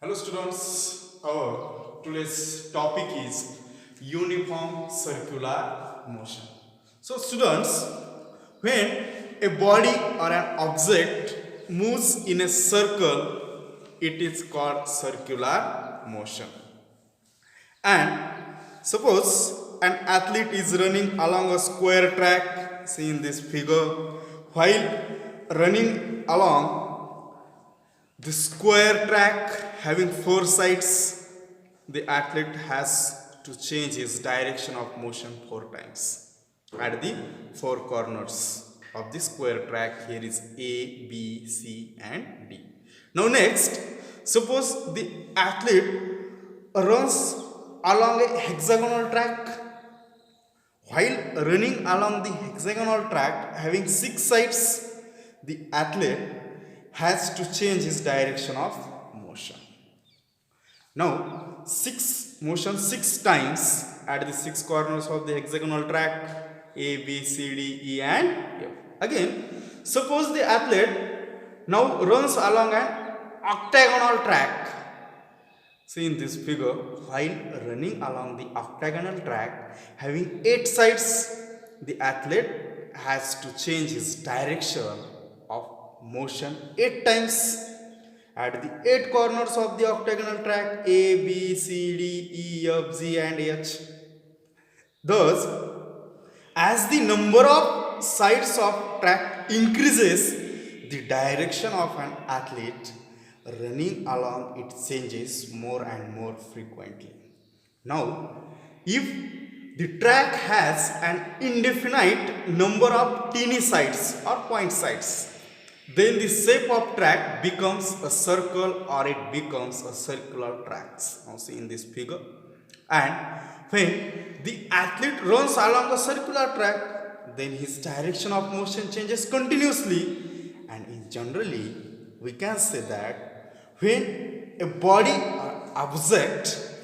Hello students, our today's topic is uniform circular motion. So students, when a body or an object moves in a circle, it is called circular motion. And suppose an athlete is running along a square track, see in this figure, while running along the square track having four sides, the athlete has to change his direction of motion four times at the four corners of the square track. Here is A, B, C and D. Now next, suppose the athlete runs along a hexagonal track. While running along the hexagonal track having six sides, the athlete has to change his direction of motion. Now, motion six times at the six corners of the hexagonal track A, B, C, D, E and F. Again, suppose the athlete now runs along an octagonal track. See in this figure, while running along the octagonal track having eight sides, the athlete has to change his direction of motion eight times at the eight corners of the octagonal track A, B, C, D, E, F, G and H. Thus, as the number of sides of track increases, the direction of an athlete running along it changes more and more frequently. Now, if the track has an indefinite number of teeny sides or point sides, then the shape of track becomes a circle or it becomes a circular tracks. Now see in this figure. And when the athlete runs along a circular track, then his direction of motion changes continuously. And in generally, we can say that when a body or object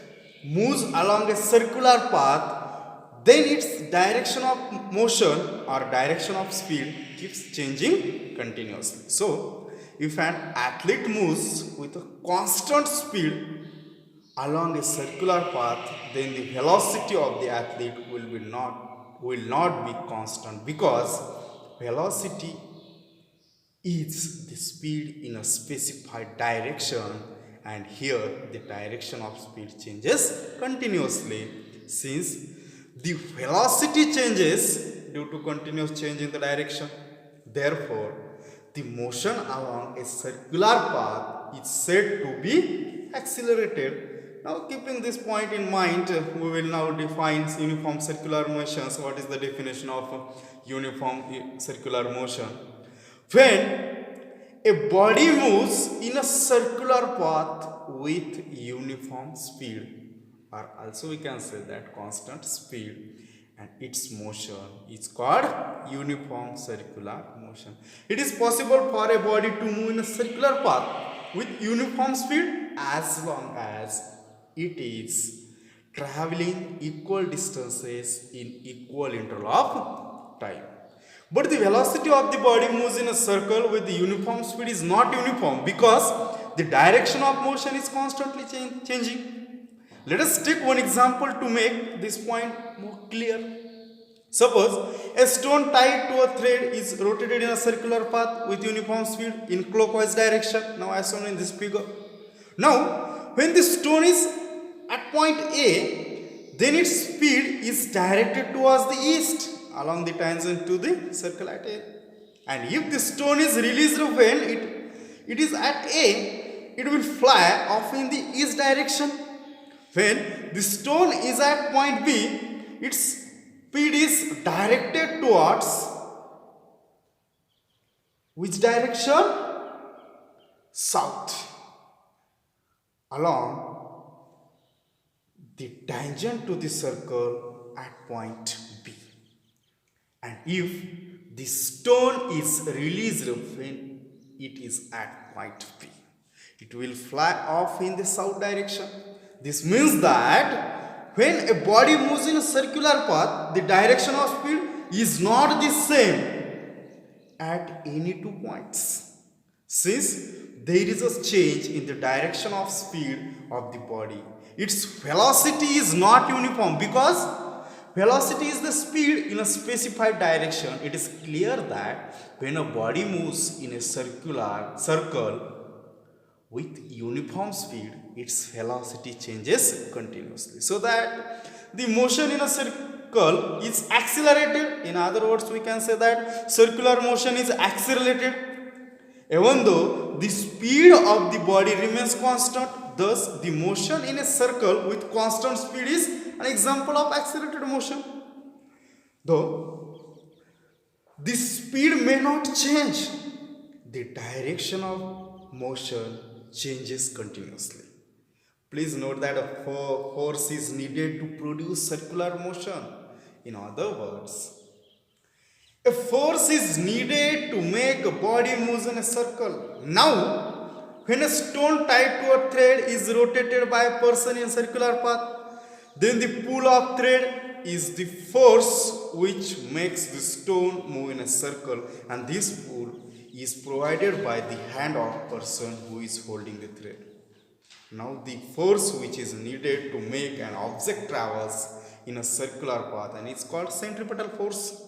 moves along a circular path, then its direction of motion or direction of speed keeps changing continuously. So, if an athlete moves with a constant speed along a circular path, then the velocity of the athlete will not be constant, because velocity is the speed in a specified direction, and here the direction of speed changes continuously. Since the velocity changes due to continuous change in the direction, therefore the motion along a circular path is said to be accelerated. Now, keeping this point in mind, we will now define uniform circular motions. What is the definition of uniform circular motion? When a body moves in a circular path with uniform speed, or also we can say that constant speed, and its motion is called uniform circular motion. It is possible for a body to move in a circular path with uniform speed as long as it is traveling equal distances in equal interval of time. But the velocity of the body moves in a circle with the uniform speed is not uniform, because the direction of motion is constantly changing. Let us take one example to make this point more clear. Suppose a stone tied to a thread is rotated in a circular path with uniform speed in clockwise direction, now as shown in this figure. Now, when the stone is at point A, then its speed is directed towards the east along the tangent to the circle at A. And if the stone is released when it is at A, it will fly off in the east direction. When the stone is at point B, its speed is directed towards which direction? South, along the tangent to the circle at point B. And if the stone is released when it is at point B, it will fly off in the south direction. This means that when a body moves in a circular path, the direction of speed is not the same at any 2 points. since there is a change in the direction of speed of the body. Its velocity is not uniform because velocity is the speed in a specified direction. It is clear that when a body moves in a circle with uniform speed, its velocity changes continuously. So that the motion in a circle is accelerated. In other words, we can say that circular motion is accelerated even though the speed of the body remains constant. Thus, the motion in a circle with constant speed is an example of accelerated motion. Though the speed may not change, the direction of motion changes continuously. Please note that a force is needed to produce circular motion. In other words, a force is needed to make a body move in a circle. Now, when a stone tied to a thread is rotated by a person in a circular path, then the pull of thread is the force which makes the stone move in a circle, and this pull is provided by the hand of person who is holding the thread. Now, the force which is needed to make an object travels in a circular path and it's called centripetal force.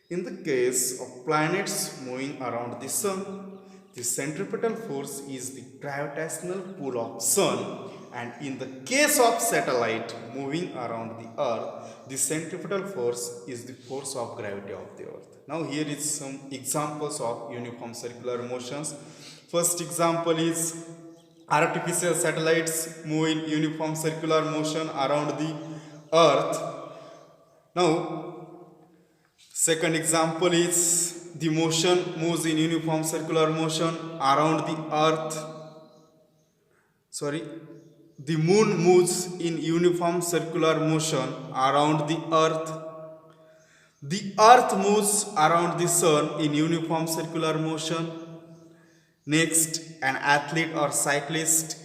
In the case of planets moving around the sun, the centripetal force is the gravitational pull of sun, and in the case of satellite moving around the earth, the centripetal force is the force of gravity of the earth. Now here is some examples of uniform circular motions. First example is artificial satellites move in uniform circular motion around the earth. Now second example is the motion moves in uniform circular motion around the earth. The moon moves in uniform circular motion around the earth. The earth moves around the sun in uniform circular motion. Next, an athlete or cyclist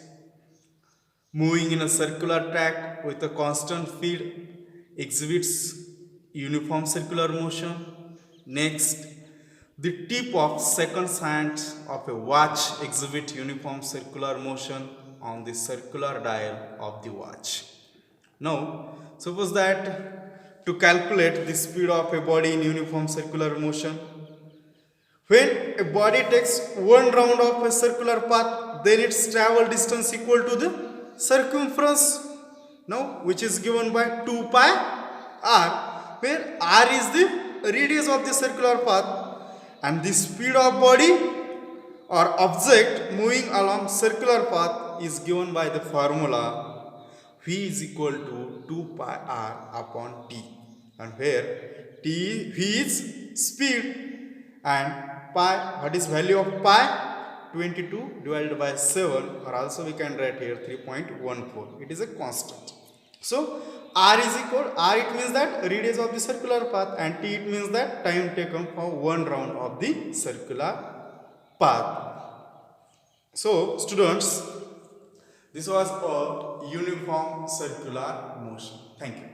moving in a circular track with a constant speed exhibits uniform circular motion. Next, the tip of second hand of a watch exhibits uniform circular motion on the circular dial of the watch. Now, suppose that to calculate the speed of a body in uniform circular motion, when a body takes one round of a circular path, then its travel distance equal to the circumference, now which is given by 2 pi r, where r is the radius of the circular path and the speed of body or object moving along circular path is given by the formula v is equal to 2 pi r upon t, and where v is speed and pi, what is value of pi? 22 divided by 7, or also we can write here 3.14. It is a constant. So r is equal, r it means that radius of the circular path, and t it means that time taken for one round of the circular path. So students, this was a uniform circular motion. Thank you.